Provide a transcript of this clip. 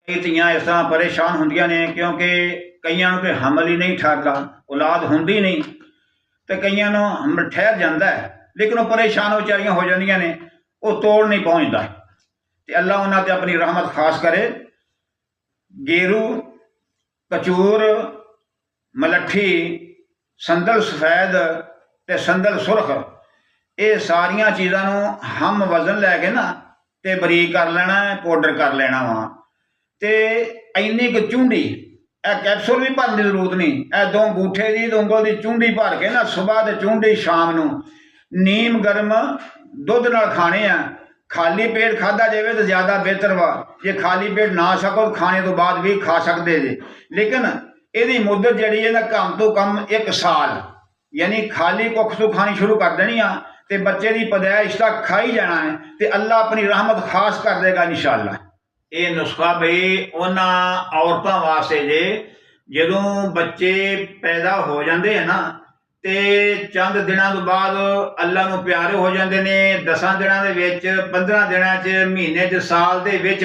कई ਧੀਆਂ इस तरह परेशान ਹੁੰਦੀਆਂ ਨੇ क्योंकि ਕਈਆਂ ਨੂੰ ਤੇ ਹਮਲ ਹੀ नहीं ठहरता, औलाद ਹੁੰਦੀ नहीं, तो ਕਈਆਂ ਨੂੰ ਹਮਲ ਠਹਿਰ ਜਾਂਦਾ है लेकिन वो परेशान ਵਿਚਾਰੀਆਂ हो ਜਾਂਦੀਆਂ ਨੇ, ਉਹ ਤੋੜ नहीं पहुँचता। तो अल्लाह उन्होंने ते अपनी रहमत खास करे। गेरू, कचूर, मलट्ठी, संदल सफेद ते संदल सुरख, ये सारिया चीज़ों हम वजन लैके ना ते बरीक कर लेना है, पाउडर कर लेना वा। तो इन्नी क चूंडी, कैप्सूल भी भरने की जरूरत नहीं, दो अंगूठे की उंगल की चूंडी भर के ना सुबह तो चूंडी शाम को नीम गर्म दुध नाल खाने आ। खाली पेट खाधा जाए तो ज़्यादा बेहतर वा, जे खाली पेट ना सको तो खाने तो बाद भी खा सकते जे, लेकिन यदी मुद्दत जी है ना कम तो कम 1 साल, यानी खाली कुख तो खानी शुरू कर देनी आ ते बच्चे की पैदाइश तक खाई जाना है, तो अल्लाह अपनी रहमत खास कर देगा इंशाअल्लाह। ये नुस्खा बई उन्हां औरतां वास्ते जे जदों बच्चे पैदा हो जाते हैं ना, तो चंद दिनों तो बाद अल्लाह नूं प्यारे हो जाते हैं। 10 दिनों के 15 दिनों च, महीने च, साल के विच